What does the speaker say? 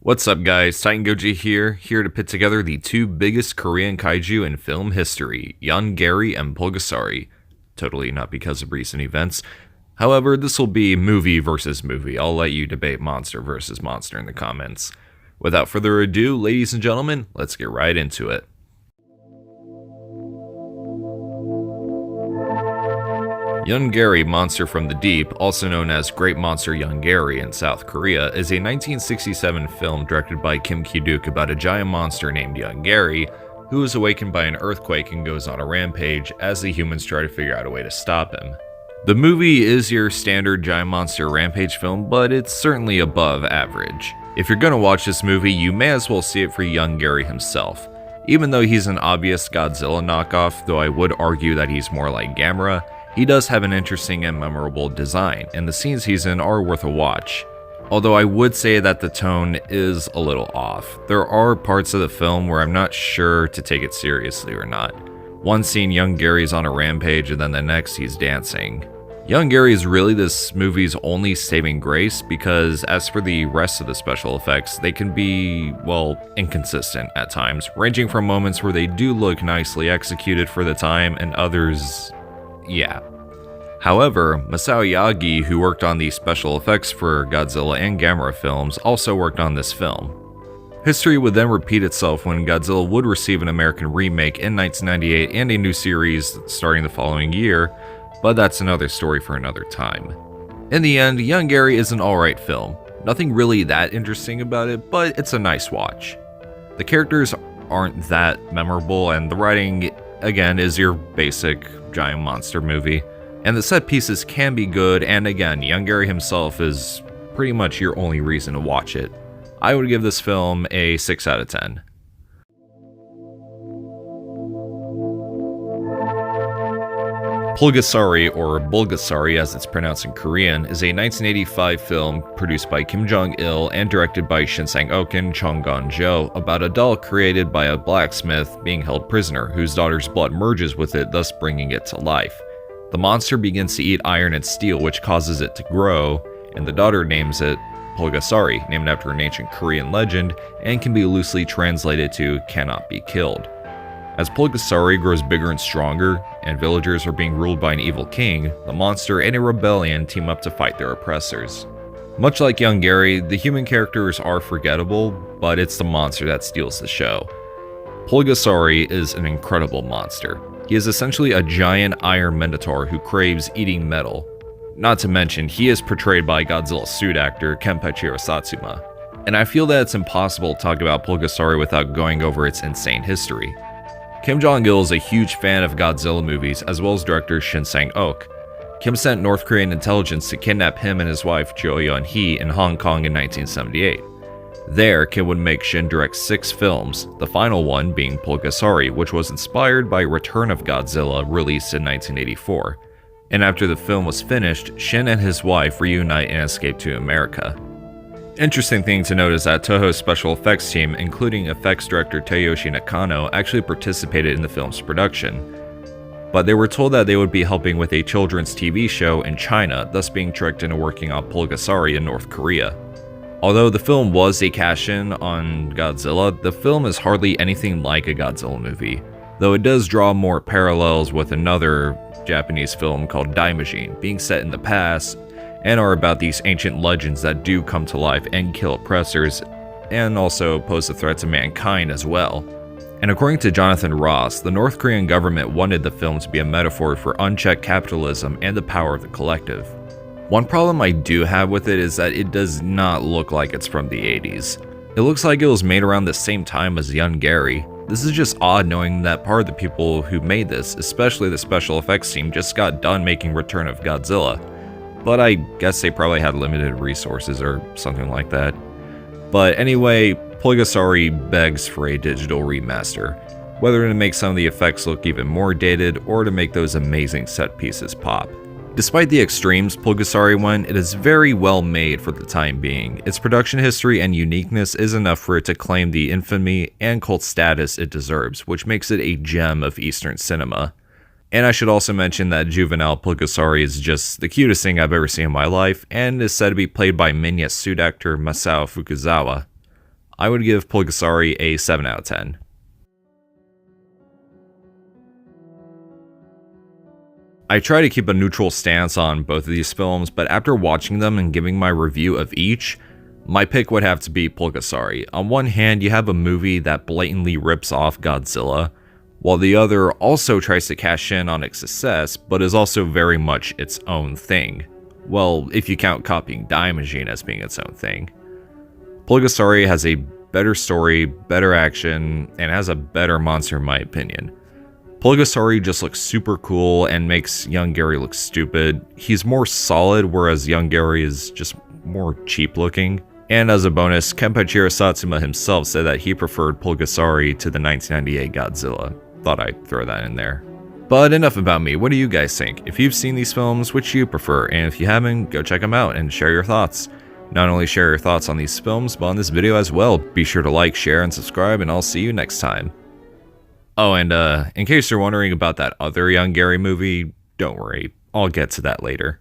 What's up guys, TitanGoji here to put together the two biggest Korean kaiju in film history, Yonggary and Pulgasari. Totally not because of recent events. However, this will be movie versus movie. I'll let you debate monster versus monster in the comments. Without further ado, ladies and gentlemen, let's get right into it. Yonggary Monster from the Deep, also known as Great Monster Yonggary in South Korea, is a 1967 film directed by Kim Ki-duk about a giant monster named Yonggary, who is awakened by an earthquake and goes on a rampage as the humans try to figure out a way to stop him. The movie is your standard giant monster rampage film, but it's certainly above average. If you're gonna watch this movie, you may as well see it for Yonggary himself. Even though he's an obvious Godzilla knockoff, though I would argue that he's more like Gamera, he does have an interesting and memorable design, and the scenes he's in are worth a watch. Although I would say that the tone is a little off. There are parts of the film where I'm not sure to take it seriously or not. One scene, Yonggary's on a rampage, and then the next he's dancing. Yonggary is really this movie's only saving grace because as for the rest of the special effects, they can be, well, inconsistent at times, ranging from moments where they do look nicely executed for the time and others, yeah. However, Masao Yagi, who worked on the special effects for Godzilla and Gamera films, also worked on this film. History would then repeat itself when Godzilla would receive an American remake in 1998 and a new series starting the following year, but that's another story for another time. In the end, Yonggary is an alright film. Nothing really that interesting about it, but it's a nice watch. The characters aren't that memorable, and the writing, again, is your basic giant monster movie. And the set pieces can be good, and again, Yonggary himself is pretty much your only reason to watch it. I would give this film a 6 out of 10. Pulgasari, or Bulgasari as it's pronounced in Korean, is a 1985 film produced by Kim Jong-il and directed by Shin Sang-ok and Chung Gon-jo about a doll created by a blacksmith being held prisoner, whose daughter's blood merges with it, thus bringing it to life. The monster begins to eat iron and steel, which causes it to grow, and the daughter names it Pulgasari, named after an ancient Korean legend, and can be loosely translated to cannot be killed. As Pulgasari grows bigger and stronger, and villagers are being ruled by an evil king, the monster and a rebellion team up to fight their oppressors. Much like Yonggary, the human characters are forgettable, but it's the monster that steals the show. Pulgasari is an incredible monster. He is essentially a giant iron minotaur who craves eating metal. Not to mention, he is portrayed by Godzilla's suit actor Kenpachiro Satsuma. And I feel that it's impossible to talk about Pulgasari without going over its insane history. Kim Jong-il is a huge fan of Godzilla movies, as well as director Shin Sang-ok. Kim sent North Korean intelligence to kidnap him and his wife Jo Yeon-hee in Hong Kong in 1978. There, Kim would make Shin direct 6 films, the final one being Pulgasari, which was inspired by Return of Godzilla, released in 1984. And after the film was finished, Shin and his wife reunite and escape to America. Interesting thing to note is that Toho's special effects team, including effects director Toyoshi Nakano, actually participated in the film's production. But they were told that they would be helping with a children's TV show in China, thus being tricked into working on Pulgasari in North Korea. Although the film was a cash-in on Godzilla, the film is hardly anything like a Godzilla movie, though it does draw more parallels with another Japanese film called Daimajin, being set in the past, and are about these ancient legends that do come to life and kill oppressors, and also pose a threat to mankind as well. And according to Jonathan Ross, the North Korean government wanted the film to be a metaphor for unchecked capitalism and the power of the collective. One problem I do have with it is that it does not look like it's from the 80s. It looks like it was made around the same time as Yonggary. This is just odd knowing that part of the people who made this, especially the special effects team, just got done making Return of Godzilla. But I guess they probably had limited resources or something like that. But anyway, Pulgasari begs for a digital remaster, whether to make some of the effects look even more dated or to make those amazing set pieces pop. Despite the extremes Pulgasari went, it is very well made for the time being. Its production history and uniqueness is enough for it to claim the infamy and cult status it deserves, which makes it a gem of Eastern cinema. And I should also mention that juvenile Pulgasari is just the cutest thing I've ever seen in my life, and is said to be played by Minya's suit actor Masao Fukuzawa. I would give Pulgasari a 7 out of 10. I try to keep a neutral stance on both of these films, but after watching them and giving my review of each, my pick would have to be Pulgasari. On one hand, you have a movie that blatantly rips off Godzilla, while the other also tries to cash in on its success, but is also very much its own thing. Well, if you count copying Daimajin as being its own thing. Pulgasari has a better story, better action, and has a better monster in my opinion. Pulgasari just looks super cool and makes Yonggary look stupid. He's more solid, whereas Yonggary is just more cheap looking. And as a bonus, Kenpachiro Satsuma himself said that he preferred Pulgasari to the 1998 Godzilla. Thought I'd throw that in there. But enough about me, what do you guys think? If you've seen these films, which do you prefer? And if you haven't, go check them out and share your thoughts. Not only share your thoughts on these films, but on this video as well. Be sure to like, share, and subscribe, and I'll see you next time. Oh, and in case you're wondering about that other Yonggary movie, don't worry, I'll get to that later.